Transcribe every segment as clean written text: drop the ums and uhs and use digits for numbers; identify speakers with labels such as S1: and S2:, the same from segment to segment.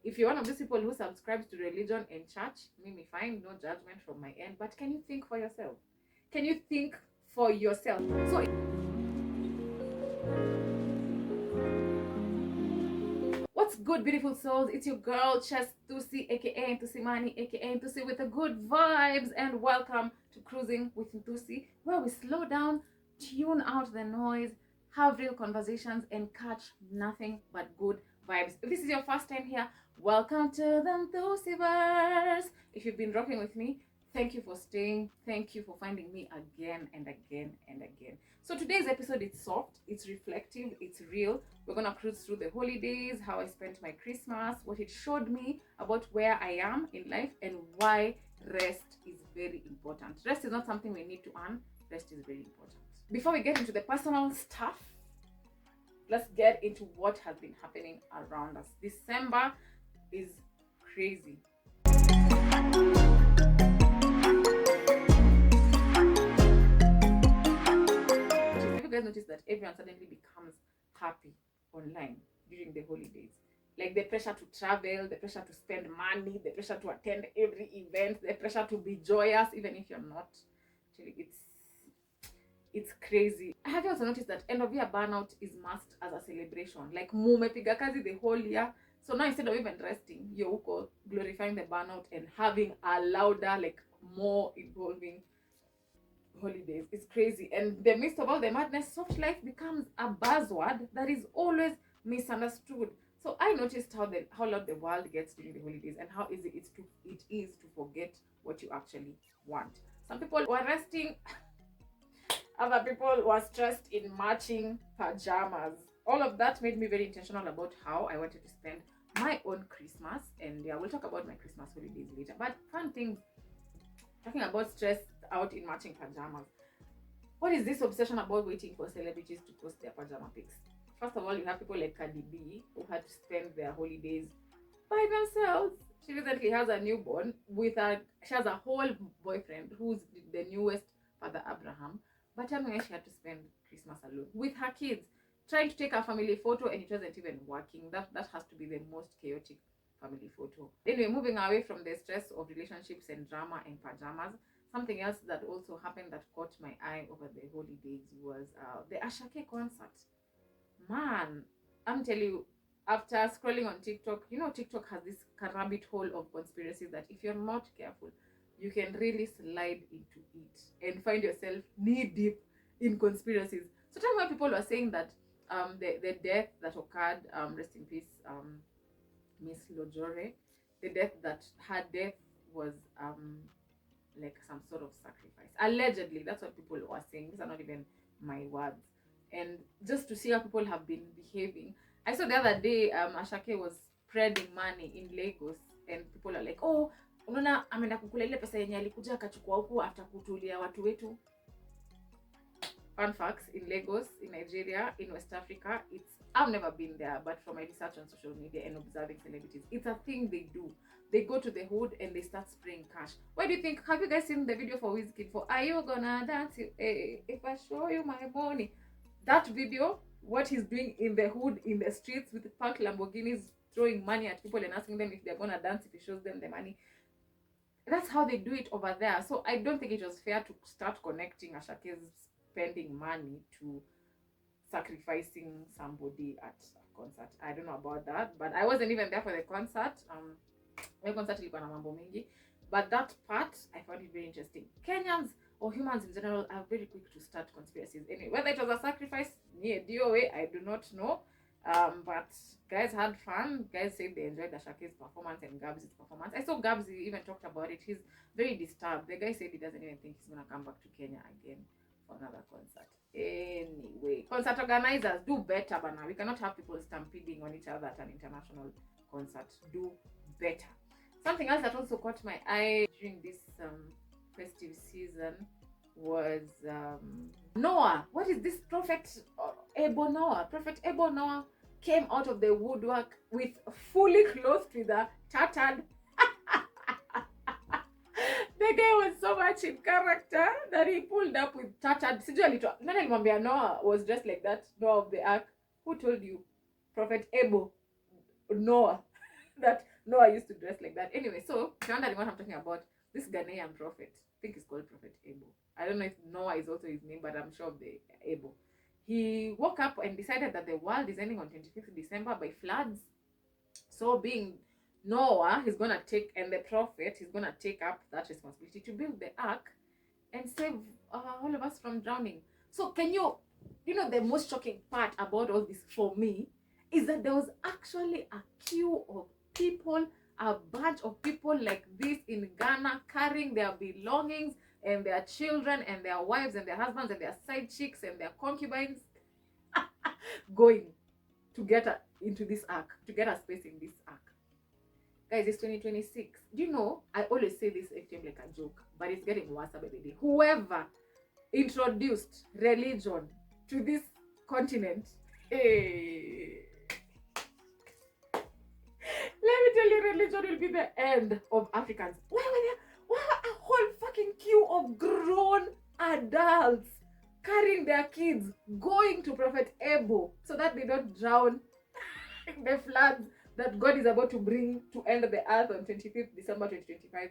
S1: If you're one of these people who subscribes to religion and church, Mimi, fine, no judgment from my end. But can you think for yourself? Can you think for yourself? So what's good, beautiful souls? It's your girl Nthusi, aka Nthusi Mani, aka Nthusi with the good vibes, and welcome to Cruising with Nthusi, where we slow down, tune out the noise, have real conversations, and catch nothing but good vibes. If this is your first time here, welcome to the Nthusiverse. If you've been rocking with me, thank you for staying. Thank you for finding me again and again and again. So today's episode is soft, it's reflective, it's real. We're gonna cruise through the holidays, how I spent my Christmas, what it showed me about where I am in life, and why rest is very important. Rest is not something we need to earn. Rest is very important. Before we get into the personal stuff, let's get into what has been happening around us. December is crazy. Have you guys noticed that everyone suddenly becomes happy online during the holidays? Like the pressure to travel, the pressure to spend money, the pressure to attend every event, the pressure to be joyous even if you're not. Actually, it's crazy. Have you also noticed that end of year burnout is masked as a celebration? Like mumepiga kazi the whole year, so now instead of even resting, you're glorifying the burnout and having a louder, like more involving holidays. It's crazy. And in the midst of all the madness, soft life becomes a buzzword that is always misunderstood. So I noticed how loud the world gets during the holidays and how easy it is to forget what you actually want. Some people were resting, other people were stressed in matching pajamas. All of that made me very intentional about how I wanted to spend my own Christmas. And yeah, we'll talk about my Christmas holidays later. But fun things, talking about stress out in matching pajamas. What is this obsession about waiting for celebrities to post their pajama pics? First of all, you have people like BIDII who had to spend their holidays by themselves. She recently has a newborn she has a whole boyfriend who's the newest Father Abraham. But anyway, she had to spend Christmas alone with her kids, trying to take a family photo, and it wasn't even working. That has to be the most chaotic family photo. Anyway, moving away from the stress of relationships and drama and pajamas, something else that also happened that caught my eye over the holidays was the Ashake concert. Man, I'm telling you, after scrolling on TikTok, TikTok has this rabbit hole of conspiracies that if you're not careful, you can really slide into it and find yourself knee deep in conspiracies. So tell me why people were saying that the death that occurred, rest in peace, Miss Lojore, her death was like some sort of sacrifice. Allegedly, that's what people were saying. These are not even my words. And just to see how people have been behaving, I saw the other day Ashake was spreading money in Lagos, and people are like, oh, unaona ameenda kukula ile pesa yenye alikuja akachukua huku after kutulia watu wetu. Fun facts, in Lagos, in Nigeria, in West Africa, I've never been there, but from my research on social media and observing celebrities, it's a thing they do. They go to the hood and they start spraying cash. Why do you think? Have you guys seen the video for Wizkid for "Are You Gonna Dance If I Show You My Money"? That video, what he's doing in the hood, in the streets with parked Lamborghinis, throwing money at people and asking them if they're gonna dance if he shows them the money. That's how they do it over there. So I don't think it was fair to start connecting Ashake's spending money to sacrificing somebody at a concert. I don't know about that, but I wasn't even there for the concert. The concert ilikuwa na mambo mingi, but that part I found it very interesting. Kenyans or humans in general are very quick to start conspiracies. Anyway, whether it was a sacrifice near DOA, I do not know. But guys had fun. Guys said they enjoyed Ashake's performance and Gabs's performance. I saw Gabs even talked about it. He's very disturbed. The guy said he doesn't even think he's gonna come back to Kenya again for another concert. Anyway, concert organizers, do better, bana. We cannot have people stampeding on each other at an international concert. Do better. Something else that also caught my eye during this festive season was Noah. What is this? Prophet Noah came out of the woodwork with fully clothed with a tattered the guy was so much in character that he pulled up with tattered. Noah was dressed like that. Noah of the ark. Who told you? Prophet Noah that Noah used to dress like that. Anyway, so if you're wondering what I'm talking about, this Ghanaian prophet, I think he's called Prophet Abel. I don't know if Noah is also his name, but I'm sure of the Abel. He woke up and decided that the world is ending on 25th December by floods. So being Noah, he's gonna take, and the prophet, he's gonna take up that responsibility to build the ark and save all of us from drowning. So can you know, the most shocking part about all this for me is that there was actually a queue of people, a bunch of people like this in Ghana carrying their belongings and their children and their wives and their husbands and their side chicks and their concubines going to get into this ark, to get a space in this ark. Guys, it's 2026. Do you know, I always say this FTM like a joke, but it's getting worse by the day. Whoever introduced religion to this continent, hey, let me tell you, religion will be the end of Africans. Why a whole fucking queue of grown adults carrying their kids going to Prophet Abel so that they don't drown in the floods that God is about to bring to end the earth on 25th December 2025.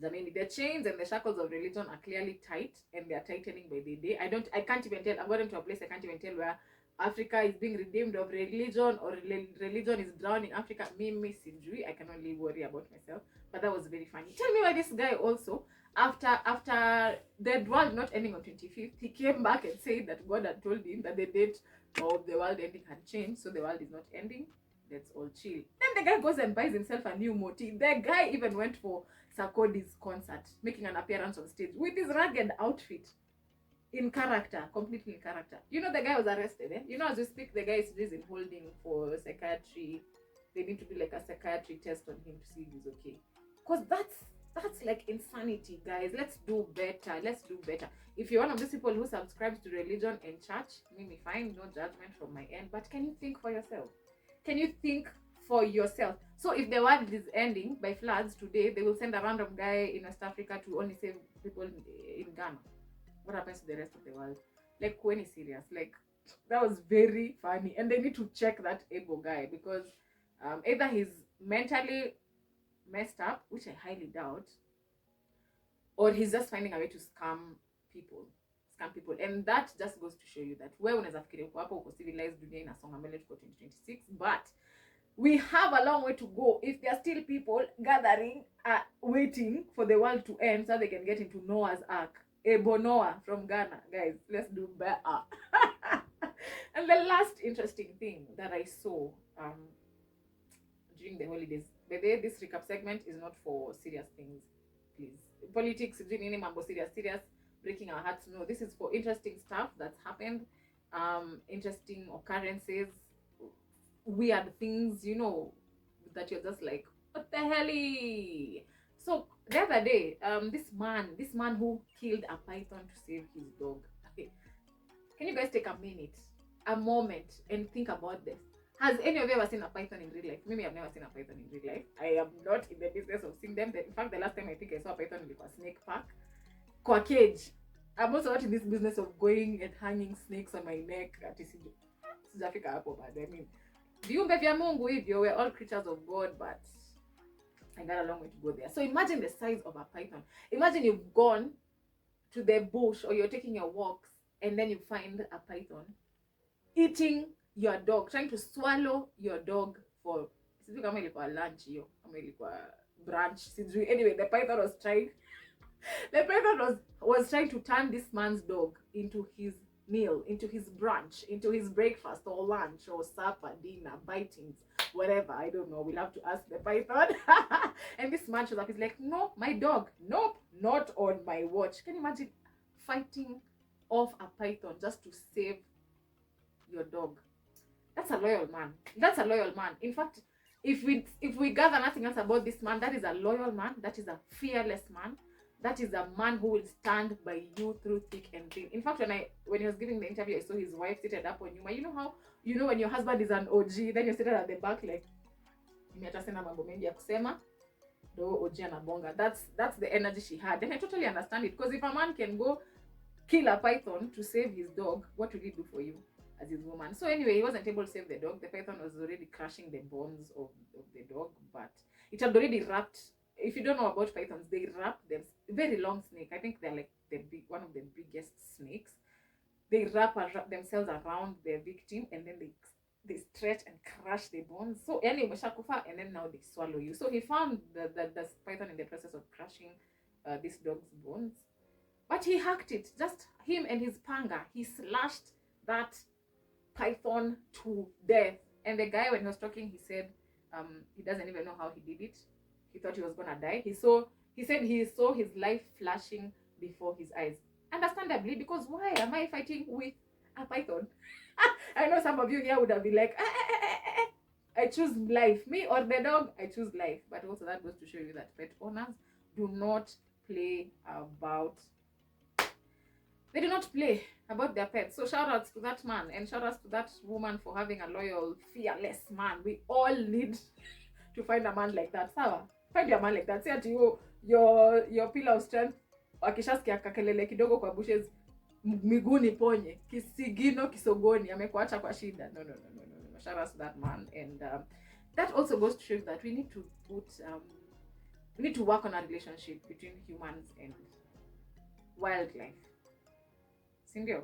S1: Jamani, the chains and the shackles of religion are clearly tight, and they are tightening by the day. I can't even tell. I'm going to a place I can't even tell where Africa is being redeemed of religion, or religion is drowning Africa. Me, sijui. I can only worry about myself. But that was very funny. Tell me why this guy also, after the world not ending on 25th, he came back and said that God had told him that the date of the world ending had changed, so the world is not ending. Let's all chill. Then the guy goes and buys himself a new moti. The guy even went for Sarkody's concert, making an appearance on stage with his ragged outfit, in character, completely in character. You know, the guy was arrested. You know, as we speak, the guy is in holding for psychiatry. They need to do like a psychiatry test on him to see if he's okay. Because that's like insanity, guys. Let's do better. Let's do better. If you're one of those people who subscribes to religion and church, me fine, no judgment from my end. But can you think for yourself? Can you think for yourself? So if the world is ending by floods today, they will send a random guy in West Africa to only save people in Ghana. What happens to the rest of the world? Like, when is serious? Like, that was very funny. And they need to check that Ego guy, because either he's mentally messed up, which I highly doubt, or he's just finding a way to scam people. And that just goes to show you that wewe unaweza fikiria uko hapo, uko civilized, dunia inasonga mbele, tuko 2026, but we have a long way to go if there are still people gathering, waiting for the world to end so they can get into Noah's Ark. Ebo Noah from Ghana. Guys, let's do better. And the last interesting thing that I saw during the holidays, by the way, this recap segment is not for serious things, please. Politics, any mambo serious, breaking our hearts. No, this is for interesting stuff that's happened, interesting occurrences, weird things, you know, that you're just like, what the hell? So the other day, this man who killed a python to save his dog. Can you guys take a moment and think about this? Has any of you ever seen a python in real life? Maybe I've never seen a python in real life. I am not in the business of seeing them. In fact, the last time I think I saw a python was a snake park. Kwa cage. I'm also not in this business of going and hanging snakes on my neck. Sijafika hapo, but I mean, viumbe vya Mungu hivyo, we're all creatures of God, but I got a long way to go there. So imagine the size of a python. Imagine you've gone to the bush, or you're taking your walks, and then you find a python eating your dog, trying to swallow your dog for lunch, brunch. Anyway, the python was trying to turn this man's dog into his meal, into his brunch, into his breakfast or lunch or supper, dinner, bitings, whatever. I don't know. We'll have to ask the python. And this man shows up. He's like, no, my dog. Nope, not on my watch. Can you imagine fighting off a python just to save your dog? That's a loyal man. In fact, if we gather nothing else about this man, that is a loyal man. That is a fearless man. That is a man who will stand by you through thick and thin. In fact, when he was giving the interview, I saw his wife seated up on you. You know how, when your husband is an OG, then you're seated at the back like, mambo mengi ya kusema, do OG anabonga. That's the energy she had. And I totally understand it. Because if a man can go kill a python to save his dog, what will he do for you? as his woman. So anyway, he wasn't able to save the dog. The python was already crushing the bones of the dog, but it had already wrapped. If you don't know about pythons, they wrap them, very long snake. I think they're like one of the biggest snakes. They wrap themselves around their victim, and then they stretch and crush the bones. So anyway, shakufa, and then now they swallow you. So he found the python in the process of crushing this dog's bones, but he hacked it. Just him and his panga, he slashed that python to death. And the guy, when he was talking, he said he doesn't even know how he did it. He thought he was gonna die. He said he saw his life flashing before his eyes. Understandably, because why am I fighting with a python? I know some of you here would have been like, I choose life. Me or the dog, I choose life. But also that goes to show you that pet owners do not play about, they do not play about their pets. So shout outs to that man, and shout outs to that woman for having a loyal, fearless man. We all need to find a man like that. Sawa, find your man like that. Say at you, your pillar of strength, akishasikia kakelele kidogo kwa bushes, miguni ponye, kisigino kisogoni, amekuacha kwa shida. No. Shout outs to that man. And that also goes to show that we need to we need to work on a relationship between humans and wildlife. Sindio?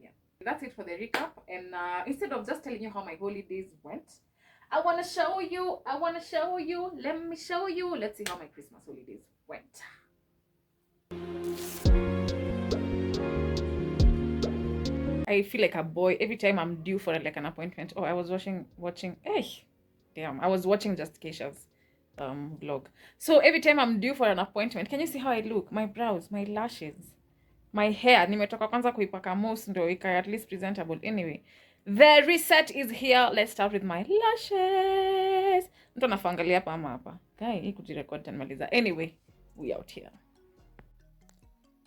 S1: Yeah. That's it for the recap. And instead of just telling you how my holidays went, I want to show you. Let me show you. Let's see how my Christmas holidays went. I feel like a boy every time I'm due for like an appointment. Oh, I was watching. Hey, damn! I was watching Just Keisha's vlog. So every time I'm due for an appointment, can you see how I look? My brows, my lashes, my hair. Nimetoka kwanza kuipaka mousse ndo ika at least presentable. Anyway, the reset is here. Let's start with my lashes. Mtu anafangalia hapa ama hapa. Guy, hii kujirecord tanimaliza. Anyway, we out here.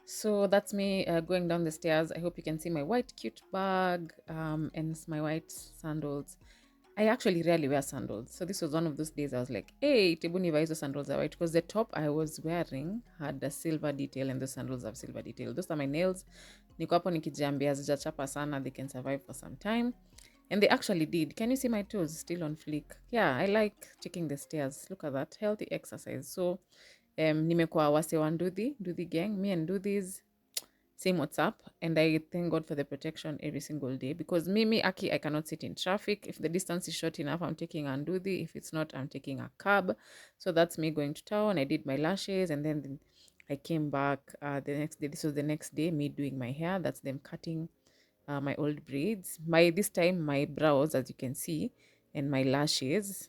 S1: So that's me going down the stairs. I hope you can see my white cute bag and my white sandals. I actually rarely wear sandals. So this was one of those days I was like, hey, tebuni hizo sandals are white, because the top I was wearing had a silver detail and the sandals have silver detail. Those are my nails. Niko hapo nikijiambia zijachapa sana, they can survive for some time. And they actually did. Can you see my toes still on fleek? Yeah, I like taking the stairs. Look at that. Healthy exercise. So nimekuwa wase wa Nthusi gang. Me and Nthusis, same WhatsApp, and I thank God for the protection every single day, because me Aki, I cannot sit in traffic. If the distance is short enough, I'm taking a Nthusi. If it's not, I'm taking a cab. So that's me going to town. I did my lashes, and then I came back the next day. This was the next day, me doing my hair. That's them cutting my old braids. This time my brows, as you can see, and my lashes,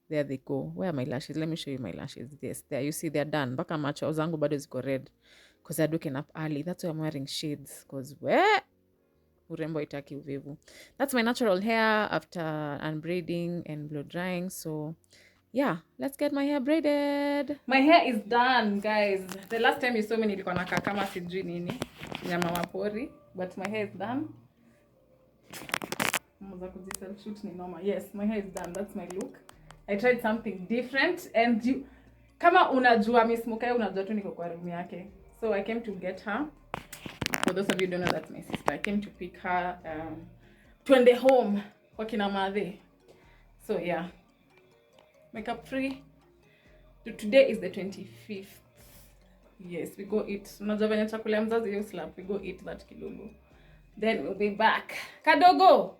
S1: there they go. Where are my lashes? Let me show you my lashes. Yes, there you see, they're done. Baka macho zangu bado ziko red because I'd woken up early. That's why I'm wearing shades, because where urembo itaki uvivu. That's my natural hair after unbraiding and blow drying. So yeah, let's get my hair braided. My hair is done, guys. The last time you saw me nilikuwa nakaa kama sijui nini, nyama mapori, but my hair is done. Yes, my hair is done. That's my look. I tried something different, and kama unajua Miss Mukai, unajua tu niko kwa room yake. So I came to get her. For those of you who don't know, that's my sister. I came to pick her twende home kwa kina madhe. So yeah, makeup free. Today is the 25th. Yes, we go eat. Unajua venye chakula mzazi hiyo slap. We go eat that kidogo. Then we'll be back. Kadogo.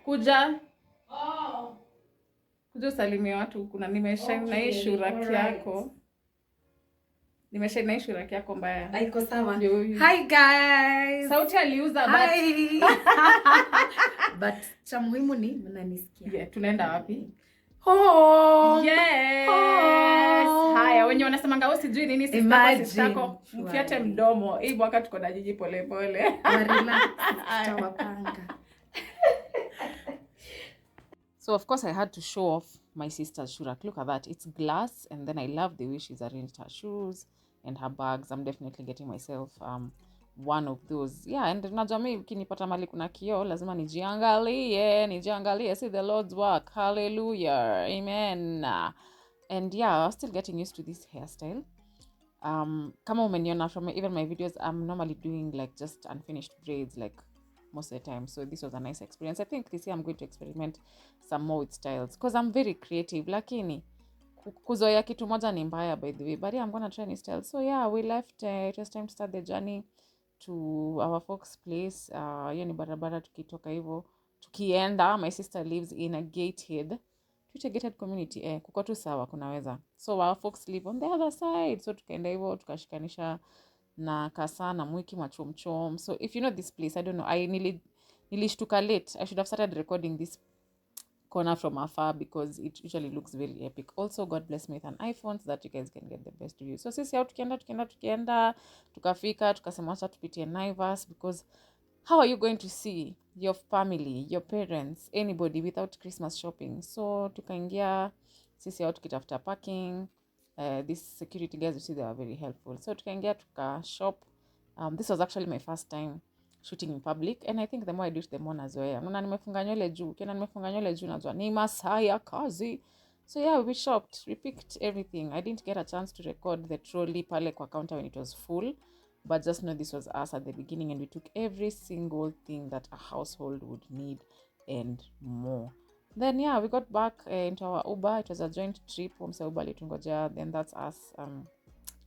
S1: Kuja. Oh. Kuja salimia watu. Kuna nimeshine na hii shuraki yako. Nimeshine na hii shuraki yako mbaya.
S2: Haiko sawa. Hi guys.
S1: Sauti aliuza
S2: but cha muhimu ni mnanisikia.
S1: Yeah, tunaenda wapi?
S2: Home.
S1: Yes. Home. Haya, wenye wanasemanga wewe sijui nini sisako mfiate mdomo. Hii mwaka tuko na jiji pole pole.
S2: Relax, tutawapanga.
S1: So of course I had to show off my sister's shoe rack. Look at that. It's glass, and then I love the way she's arranged her shoes and her bags. I'm definitely getting myself one of those. Yeah, and najua mimi ukinipata mali kuna kioo lazima nijiangalie, see the Lord's work. Hallelujah. Amen. And yeah, I'm still getting used to this hairstyle. Kama umeniona from even my videos, I'm normally doing like just unfinished braids, like most of the time. So this was a nice experience. I think this year I'm going to experiment some more with styles because I'm very creative. Lakini kuzoea kitu moja ni mbaya, by the way. But yeah, I'm gonna try new styles. So yeah, we left. It was time to start the journey to our folks' place. Hiyo ni barabara tukitoka hivyo. Tukienda, my sister lives in a gated community. Kuko tu sawa, kunaweza. So our folks live on the other side. So tukaenda hivyo, tukashikanisha na kasa na mwiki machomchom. So if you know this place, I don't know, nilishtuka late. I should have started recording this corner from afar because it usually looks very epic. Also, God bless me with an iPhone so that you guys can get the best view. So sisi hao tukienda tukafika tukasema acha tupitie Naivas because how are you going to see your family, your parents, anybody without Christmas shopping? So tukaingia sisi hao tukitafuta parking. These security guys, you see, they are very helpful. So tukaingia tukashop. This was actually my first time shooting in public, and I think the more I do it, the more nazoea. Nuna nimefunga nywele juu, kena nimefunga nywele juu najua ni masaa ya kazi. So yeah, we shopped, we picked everything. I didn't get a chance to record the trolley pale kwa counter when it was full, but just know this was us at the beginning, and we took every single thing that a household would need and more. Then yeah, we got back into our Uber. It was a joint trip. Umse Uber litungoja. Then that's us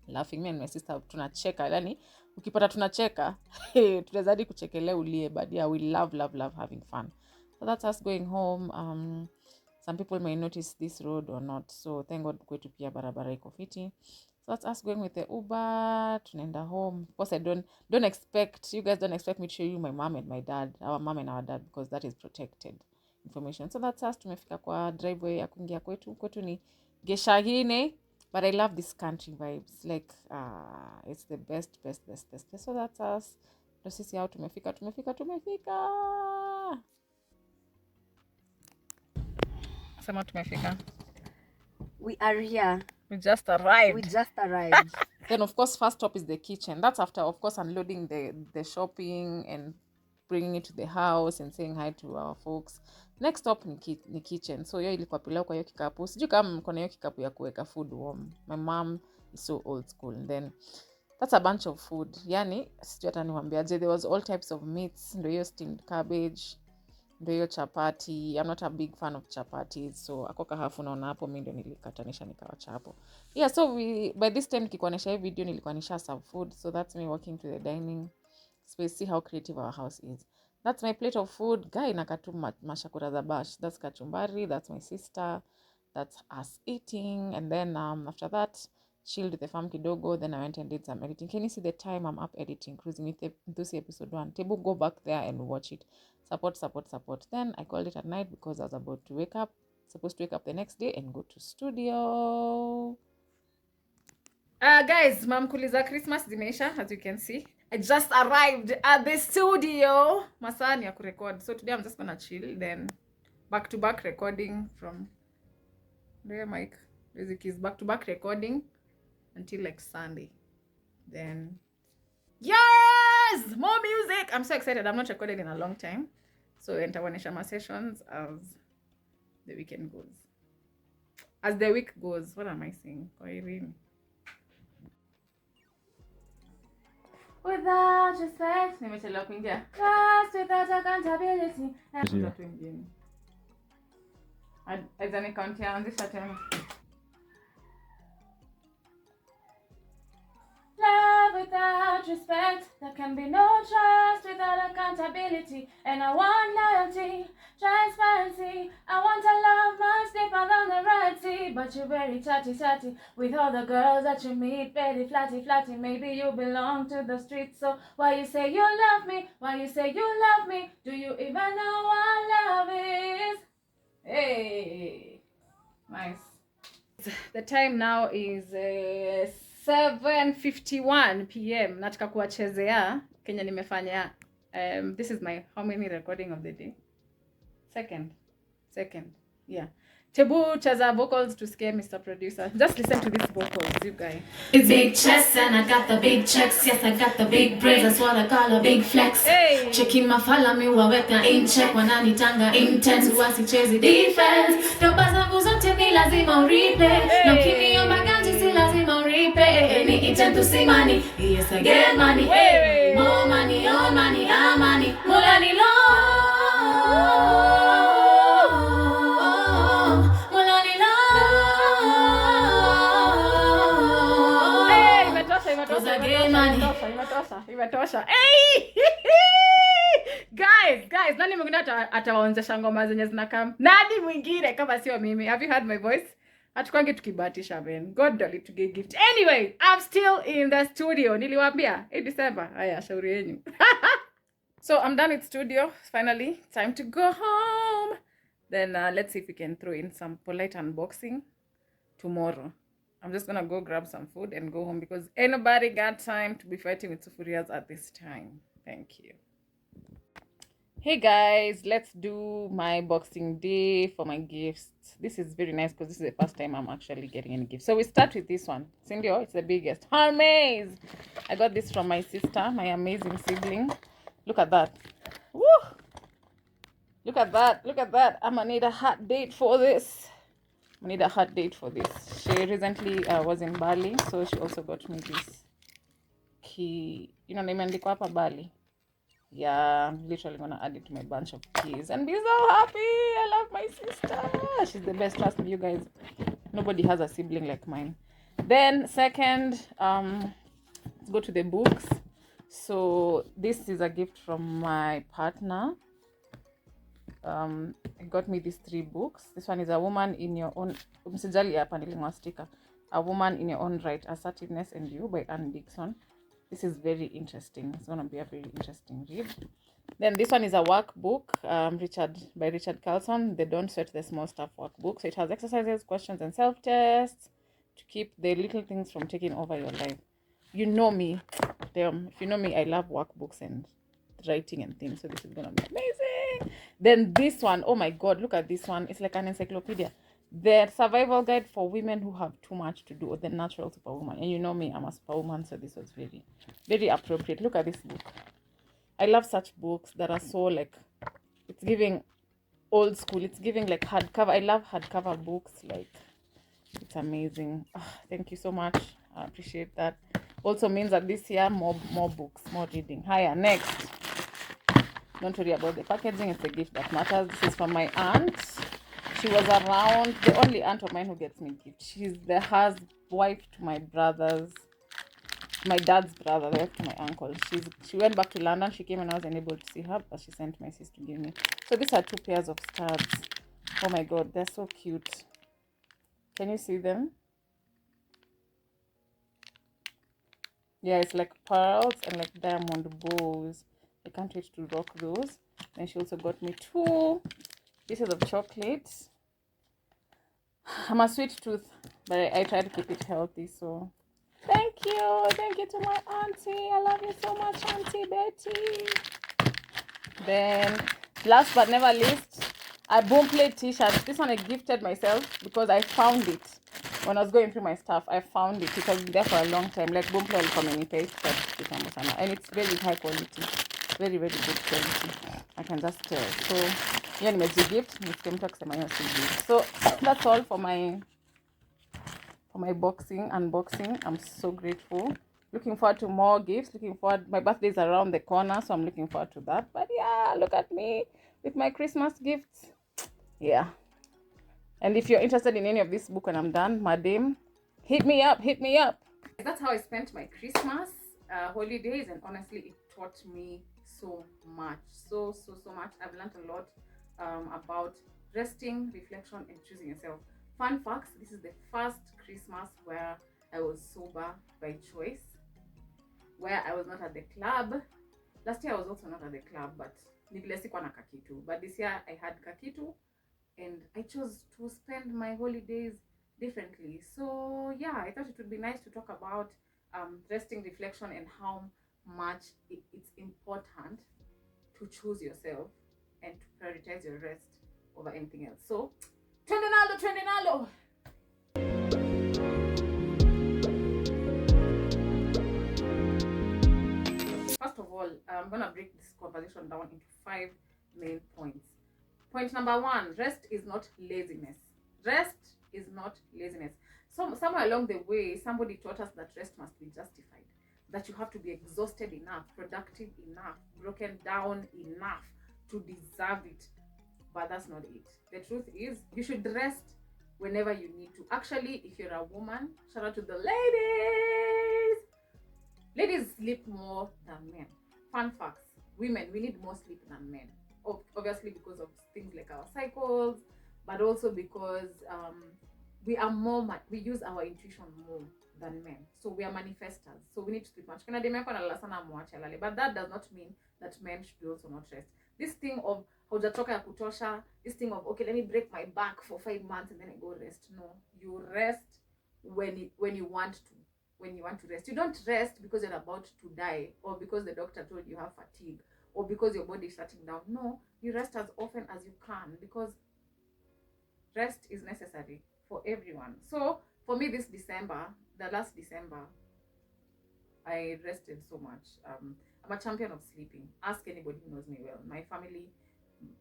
S1: laughing. Me and my sister tunacheka. Yani ukipata tunacheka, tutazadi kuchekele ulie. But yeah, we love having fun. So that's us going home. Some people may notice this road or not. So thank God kwetu pia barabara iko fiti. So that's us going with the Uber. Tunaenda home. Of course, I don't expect, you guys don't expect me to show you my mom and my dad, our mom and our dad, because that is protected information. So that's us. Tumefika kwa driveway ya kuingia kwetu ni Geshagine, but I love this country vibes, like it's the best. So that's us. Ndo sisi hao tumefika. Sema tumefika.
S2: We are here.
S1: We just arrived. Then of course first stop is the kitchen. That's after of course unloading the shopping and bringing it to the house and saying hi to our folks. Next stop ni kitchen. So hiyo ilikuwa pilau kwa hiyo kikapu. Sijui kama mko na hiyo kikapu ya kuweka food warm. My mom is so old school. And then that's a bunch of food. Yani sijui hata niwaambiaje, there was all types of meats. Ndio hiyo steamed cabbage, ndio hiyo chapati. I'm not a big fan of chapati, so akoka hafu naona hapo mimi ndio nilikatanisha nikawacha hapo. Yeah, so by this time nikikuonesha hii video nilikuwa nisha serve food. So that's me walking to the dining space. See how creative our house is. That's my plate of food. Guy nakatu mashakura za bash. That's kachumbari. That's my sister. That's us eating. And then after that, chilled with the fam kidogo. Then I went and did some editing. Can you see the time I'm up editing? Cruising with the Nthusi episode 1. Tebu, go back there and watch it. Support. Then I called it at night because I was about to wake up. Supposed to wake up the next day and go to studio.
S2: Guys, mamkuliza Christmas zimeisha, as you can see. I just arrived at the studio. Masaa ni ya kurecord. So today I'm just gonna chill. Then back-to-back recording from there, Mike. Music is back-to-back recording until like Sunday. Then yes, more music. I'm so excited. I'm not recorded in a long time. So nitawaonesha my sessions as the weekend goes. As the week goes. What am I saying? Irene. Without respect, nimechelewa kuingia. Trust without accountability. Aizani count ya anzisha tena. Love without respect, there can be no trust without accountability. And I want loyalty, transparency. I want a love much deeper than the Red Sea. But you're very chatty with all the girls that you meet. Very flatty. Maybe you belong to the streets. So why you say you love me? Do you even know what love is? Hey, nice. The time now is 7:51 p.m. Nataka kuwachezea Kenya nimefanya. This is my how many recording of the day? Second. Yeah. Tebu cheza vocals to scare Mr. Producer. Just listen to these vocals, you guys.
S3: It's big chest and I got the big checks. Yes, I got the big braids. That's what I call a big flex.
S2: Hey.
S3: Checking my follow me waweka in check. Wananitanga intense wasichezi defense. Doba zangu zote ni lazima uripe. No kiniomba ganji si lazima uripe. Ni intend to see money. Yes, I get money. Hey, more money, all money, our money. Mulani lo. Mulani lo.
S2: Hey, imetosha.
S3: Cause I get money.
S2: Imetosha. Hey! Guys, nani mwingine atawaonzesha ngoma zenye zinakam? Nani mwingine kama sio mimi? Have you heard my voice? Hatukwangi tukibatisha man. God dali to give gift. Anyway, I'm still in the studio. Niliwaambia, December. Haya, shauri yenu. So I'm done with studio. Finally, time to go home. Then let's see if we can throw in some polite unboxing tomorrow. I'm just gonna go grab some food and go home because ain't nobody got time to be fighting with sufurias at this time. Thank you. Hey guys, let's do my Boxing Day for my gifts. This is very nice because this is the first time I'm actually getting any gifts. So we start with this one. Cindy, it's the biggest. Hermes! I got this from my sister, my amazing sibling. Look at that. Woo! Look at that. I'm gonna need a hot date for this. She recently was in Bali, so she also got me this key. You know, nimeandikwa hapa Bali. Yeah, I'm literally gonna add it to my bunch of keys and be so happy. I love my sister. She's the best. Trust me, you guys. Nobody has a sibling like mine. Then second, let's go to the books. So this is a gift from my partner. He got me these 3 books. This one is A Woman in Your Own. A Woman in Your Own Right, Assertiveness and You by Anne Dixon. This is very interesting. It's going to be a very interesting read. Then this one is a workbook by Richard Carlson, the Don't Sweat the Small Stuff workbook. So it has exercises, questions, and self-tests to keep the little things from taking over your life. You know me. Damn, if you know me, I love workbooks and writing and things. So this is going to be amazing. Then this one, oh my God, look at this one. It's like an encyclopedia. The survival guide for women who have too much to do, or the natural superwoman. And you know me, I'm a superwoman, so this was very, very appropriate. Look at this book. I love such books that are so like, it's giving old school. It's giving like hardcover. I love hardcover books. Like, it's amazing. Oh, thank you so much. I appreciate that. Also means that this year more books, more reading. Higher. Next. Don't worry about the packaging. It's a gift that matters. This is from my aunt. She was around, the only aunt of mine who gets me gifts. She's the wife to my dad's brother, the wife to my uncle. She went back to London. She came and I wasn't able to see her, but she sent my sister to give me. So these are 2 pairs of studs. Oh my God, they're so cute. Can you see them? Yeah, it's like pearls and like diamond bows. I can't wait to rock those. Then she also got me 2 pieces of chocolate. I'm a sweet tooth, but I try to keep it healthy. So thank you to my auntie. I love you so much, Auntie Betty. Then last but never least, a Boomplay t-shirt. This one I gifted myself because I found it when I was going through my stuff. I found it. It has been there for a long time. Like Boomplay will communicate, and it's very high quality, very very good quality. I can just tell. So yeah, so that's all for my unboxing. I'm so grateful. Looking forward to more gifts. My birthday is around the corner, so I'm looking forward to that. But yeah, look at me with my Christmas gifts. Yeah. And if you're interested in any of this book when I'm done, madam, hit me up. That's how I spent my Christmas holidays, and honestly, it taught me so much. So much. I've learned a lot about resting, reflection, and choosing yourself. Fun facts, this is the first Christmas where I was sober by choice, where I was not at the club. Last year I was also not at the club, but this year I had kakitu, and I chose to spend my holidays differently. So yeah, I thought it would be nice to talk about resting, reflection, and how much it's important to choose yourself and to prioritize your rest over anything else. So, Trendinalo! First of all, I'm gonna break this conversation down into 5 main points. Point number 1, rest is not laziness.
S1: somewhere along the way, somebody taught us that rest must be justified, that you have to be exhausted enough, productive enough, broken down enough to deserve it. But that's not it. The truth is, you should rest whenever you need to. Actually, if you're a woman, shout out to the ladies. Ladies sleep more than men. Fun facts. Women, we need more sleep than men. Obviously because of things like our cycles, but also because we use our intuition more than men. So we are manifestors. So we need to sleep much. But that does not mean that men should also not rest. This thing of haujachoka ya kutosha, this thing of okay, let me break my back for 5 months and then I go rest. No, you rest when you want to. When you want to rest, you don't rest because you're about to die, or because the doctor told you have fatigue, or because your body is shutting down. No, you rest as often as you can, because rest is necessary for everyone. So for me, this December, the last December, I rested so much. I'm a champion of sleeping. Ask anybody who knows me well, my family,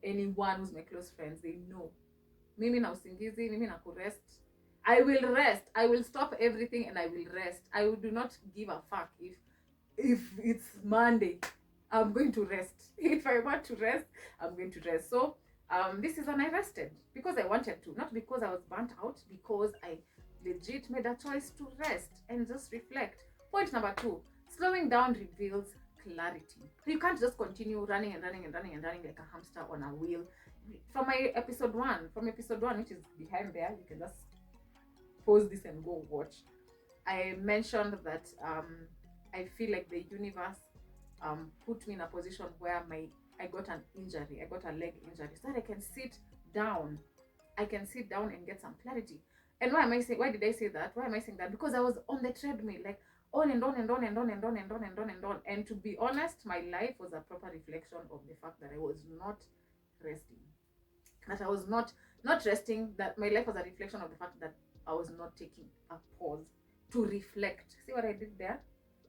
S1: anyone who's my close friends, they know. Mimi na usingizi, mimi na kurest. I will rest. I will stop everything and I will rest. I do not give a fuck if it's Monday. I'm going to rest. If I want to rest, I'm going to rest. So this season I rested because I wanted to, not because I was burnt out, because I legit made a choice to rest and just reflect. Point number 2, slowing down reveals clarity. You can't just continue running and running and running and running like a hamster on a wheel. From episode 1, which is behind there, you can just pause this and go watch. I mentioned that I feel like the universe put me in a position where I got an injury, I got a leg injury, so that I can sit down. I can sit down and get some clarity. And why did I say that? Why am I saying that? Because I was on the treadmill, like on and on and on and on and on and on and on and on. And to be honest, my life was a proper reflection of the fact that I was not resting. That I was not resting, that my life was a reflection of the fact that I was not taking a pause to reflect. See what I did there?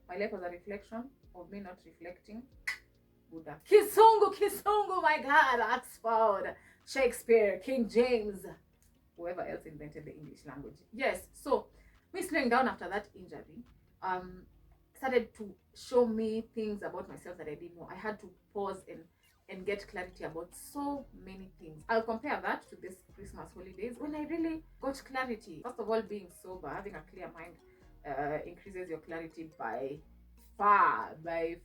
S1: My life was a reflection of me not reflecting. Buddha. Kisungu, my God, Oxford, Shakespeare, King James, whoever else invented the English language. Yes, so me slowing down after that injury started to show me things about myself that I didn't know. I had to pause and get clarity about so many things. I'll compare that to this Christmas holidays when I really got clarity. First of all, being sober, having a clear mind increases your clarity by far. Like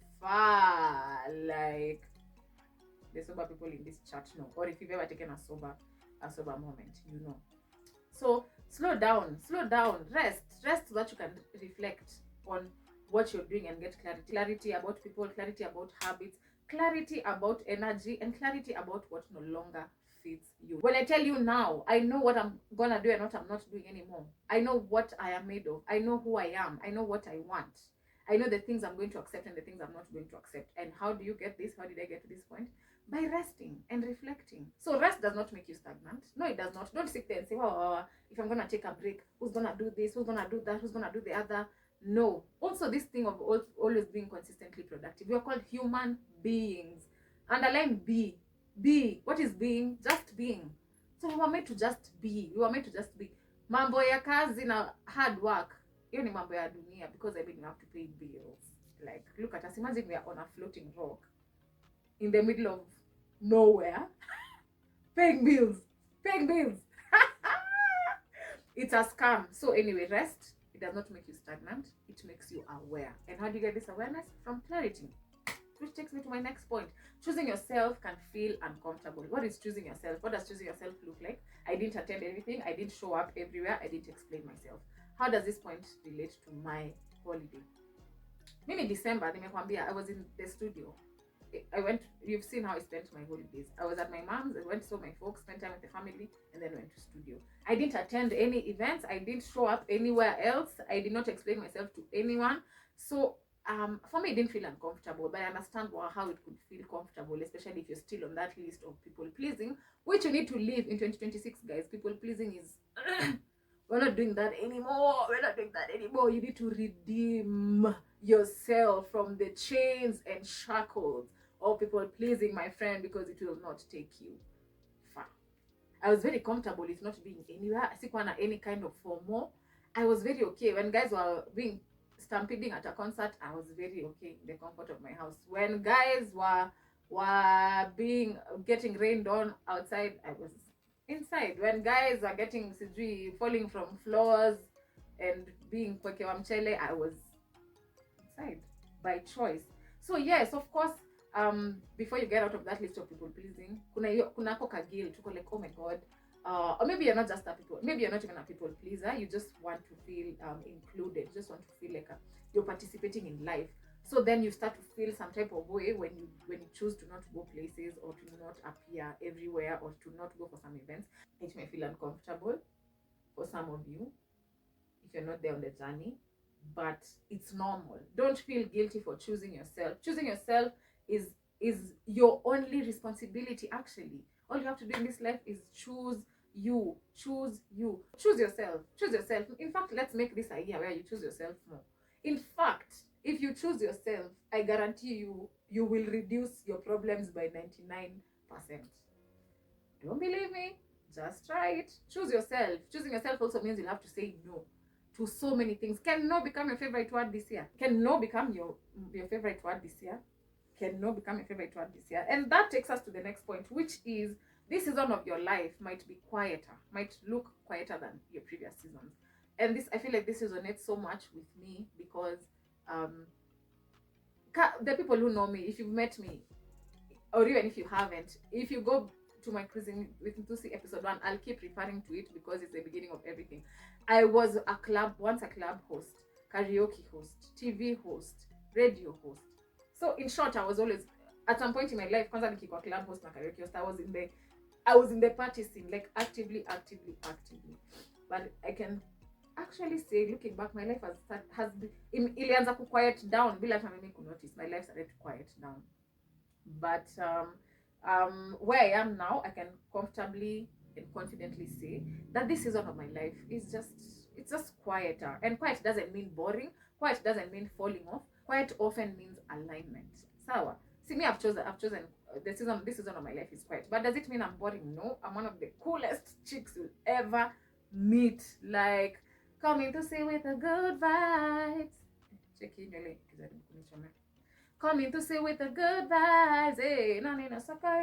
S1: the sober people in this chat know, or if you've ever taken a sober moment, you know. So slow down, rest so that you can reflect on what you're doing and get clarity about people, clarity about habits, clarity about energy, and clarity about what no longer fits you. When I tell you now, I know what I'm gonna do and what I'm not doing anymore. I know what I am made of. I know who I am. I know what I want. I know the things I'm going to accept and the things I'm not going to accept. And how do you get this? How did I get to this point? By resting and reflecting. So rest does not make you stagnant. No, it does not. Don't sit there and say, well, if I'm gonna take a break, who's gonna do this? Who's gonna do that? Who's gonna do the other? No. Also, this thing of always being consistently productive. We are called human beings. Underline be. Be. What is being? Just being. So we were made to just be. Mambo ya kazi na hard work. Hiyo ni mambo ya dunia, because I mean you have to pay bills. Like, look at us. Imagine we are on a floating rock in the middle of nowhere paying bills. It's a scam. So anyway, rest. It does not make you stagnant. It makes you aware. And how do you get this awareness? From clarity. Which takes me to my next point. Choosing yourself can feel uncomfortable. What is choosing yourself? What does choosing yourself look like? I didn't attend anything. I didn't show up everywhere. I didn't explain myself. How does this point relate to my holiday? Mimi December, nimekwambia, I was in the studio. You've seen how I spent my holidays. I was at my mom's, I went to my folks, spent time with the family, and then went to studio. I didn't attend any events. I didn't show up anywhere else. I did not explain myself to anyone. So for me, it didn't feel uncomfortable, but I understand how it could feel comfortable, especially if you're still on that list of people pleasing, which you need to leave in 2026, guys. People pleasing is we're not doing that anymore. You need to redeem yourself from the chains and shackles of people pleasing, my friend, because it will not take you far. I was very comfortable with not being anywhere. I sikuwa na any kind of FOMO. I was very okay. When guys were being stampeding at a concert, I was very okay in the comfort of my house. When guys were getting rained on outside, I was inside. When guys are getting falling from floors and being kwekewa mchele, I was inside by choice. So yes, of course, before you get out of that list of people pleasing, kuna koka guilt, tuko like, oh my god, or maybe you're not just a people, maybe you're not even a people pleaser, you just want to feel included, you just want to feel like you're participating in life. So then you start to feel some type of way when you choose to not go places, or to not appear everywhere, or to not go for some events. It may feel uncomfortable for some of you if you're not there on the journey, but it's normal. Don't feel guilty for choosing yourself. Choosing yourself is your only responsibility. Actually, all you have to do in this life is choose you. Choose yourself. In fact, let's make this a year where you choose yourself more. In fact, if you choose yourself, I guarantee you will reduce your problems by 99%. Don't believe me? Just try it. Choose yourself. Choosing yourself also means you'll have to say no to so many things. Can no become your favorite word this year? Can no become your favorite word this year? Can no become your favorite word this year? And that takes us to the next point, which is this season of your life might be quieter, might look quieter than your previous seasons. And this, I feel like this resonates so much with me because the people who know me, if you've met me, or even if you haven't, if you go to my Cruising with Nthusi episode 1, I'll keep referring to it because it's the beginning of everything. I was once a club host, karaoke host, TV host, radio host. So in short, I was always, at some point in my life, kwanza nikikuwa club host na karaoke host, I was in the party scene, like actively. But I can actually say, looking back, my life has been, ilianza ku quiet down bila hata mimi ku notice. My life started to quiet down. But where I am now, I can comfortably and confidently say that this season of my life is just quieter. And quiet doesn't mean boring. Quiet doesn't mean falling off. Quiet often means alignment. Sawa. See, me, I've chosen this season of my life is quiet. But does it mean I'm boring? No. I'm one of the coolest chicks you'll ever meet. Like, coming to say with the good vibes. Check in your link. Coming to say with the good vibes, hey,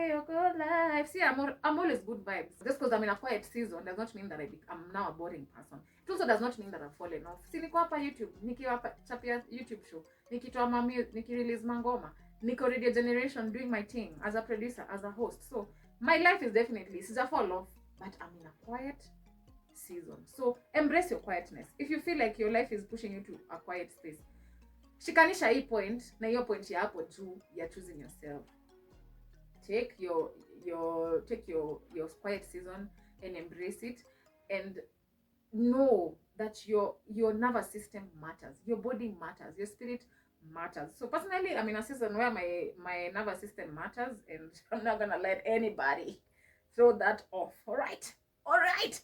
S1: your good life. See, I'm always good vibes. Just because I'm in a quiet season does not mean that I'm now a boring person. It also does not mean that I've fallen off. See, niko hapa YouTube, nikiwa hapa chapia YouTube show, nikitoa niki-release mangoma, niko Radio Generation doing my thing as a producer, as a host. So my life is definitely, sija fall off, but I'm in a quiet season. So embrace your quietness. If you feel like your life is pushing you to a quiet space, shikanisha hii point na hiyo point ya hapo juu ya choosing yourself. Take your quiet season and embrace it, and know that your nervous system matters, your body matters, your spirit matters. So personally, I'm in a season where my nervous system matters, and I'm not gonna let anybody throw that off. All right.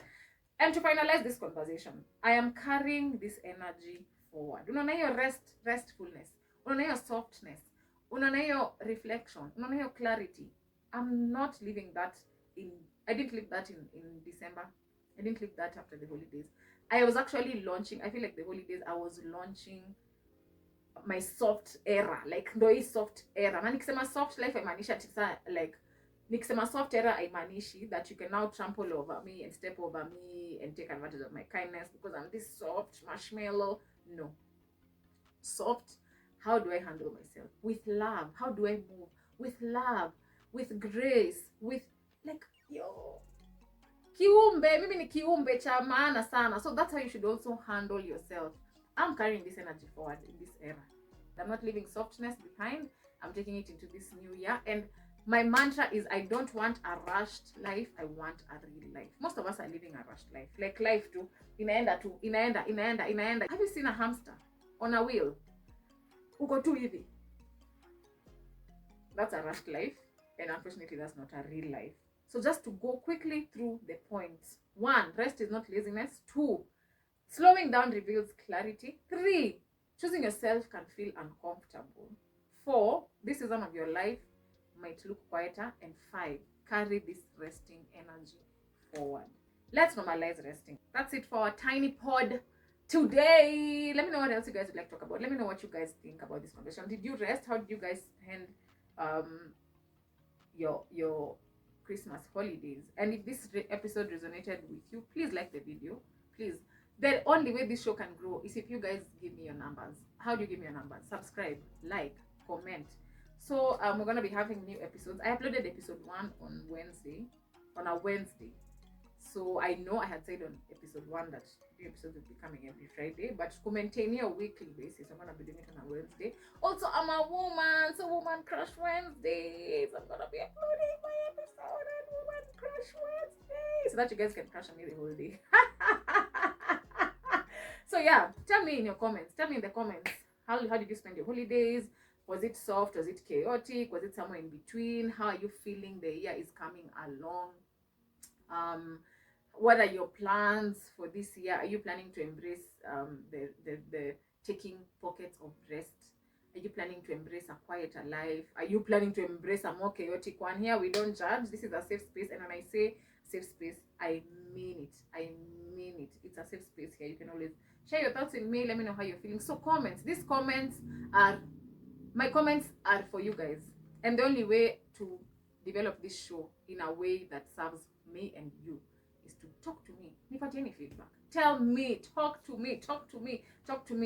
S1: And to finalize this conversation, I am carrying this energy forward. Unaona hiyo restfulness, unaona hiyo softness, unaona hiyo reflection, unaona hiyo clarity. I'm not leaving that I didn't leave that in December. I didn't leave that after the holidays. I was actually launching, I feel like the holidays, I was launching my soft era, like ndo hii soft era. Na nikisema soft life imaanisha tisa, like nikisema soft era imaanishi that you can now trample over me and step over me and take advantage of my kindness because I'm this soft marshmallow. No. Soft, how do I handle myself? With love. How do I move? With love, with grace, with like, yo, kiumbe, mimi ni kiumbe cha maana sana. So that's how you should also handle yourself. I'm carrying this energy forward in this era. I'm not leaving softness behind. I'm taking it into this new year. And my mantra is, I don't want a rushed life. I want a real life. Most of us are living a rushed life. Like life too. Inaenda. Have you seen a hamster on a wheel? Uko tu hivi. That's a rushed life. And unfortunately, that's not a real life. So just to go quickly through the points. 1, rest is not laziness. 2, slowing down reveals clarity. 3, choosing yourself can feel uncomfortable. 4, this season of your life might look quieter. And 5, carry this resting energy forward. Let's normalize resting. That's it for our tiny pod today. Let me know what else you guys would like to talk about. Let me know what you guys think about this conversation. Did you rest? How did you guys spend your Christmas holidays? And if this episode resonated with you, please like the video. Please. The only way this show can grow is if you guys give me your numbers. How do you give me your numbers? Subscribe, like, comment. So we're gonna be having new episodes. I uploaded episode 1 on a Wednesday. So I know I had said on episode 1 that new episodes will be coming every Friday, but to maintain a weekly basis, I'm gonna be doing it on a Wednesday. Also, I'm a woman, so Woman Crush Wednesdays. I'm gonna be uploading my episode on Woman Crush Wednesdays so that you guys can crush on me the whole day. So yeah, tell me in your comments. Tell me in the comments, how did you spend your holidays? Was it soft? Was it chaotic? Was it somewhere in between? How are you feeling the year is coming along? What are your plans for this year? Are you planning to embrace the taking pockets of rest? Are you planning to embrace a quieter life? Are you planning to embrace a more chaotic one? Here we don't judge. This is a safe space, and when I say safe space, I mean it. I mean it. It's a safe space here. You can always share your thoughts with me. Let me know how you're feeling. So comments. My comments are for you guys, and the only way to develop this show in a way that serves me and you is to talk to me. Nipatie any feedback. Tell me, talk to me.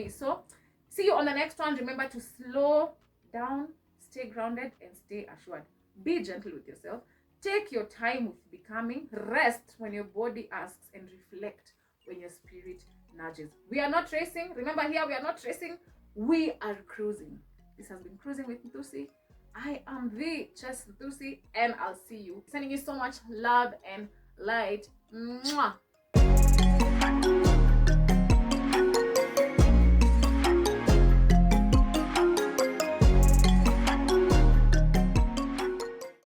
S1: So see you on the next one. Remember to slow down, stay grounded, and stay assured. Be gentle with yourself. Take your time with becoming. Rest when your body asks, and reflect when your spirit nudges. We are not racing. Remember, here we are not racing. We are cruising. This has been Cruising with Nthusi. I am the Chess Nthusi, and I'll see you. Sending you so much love and light. Mwah.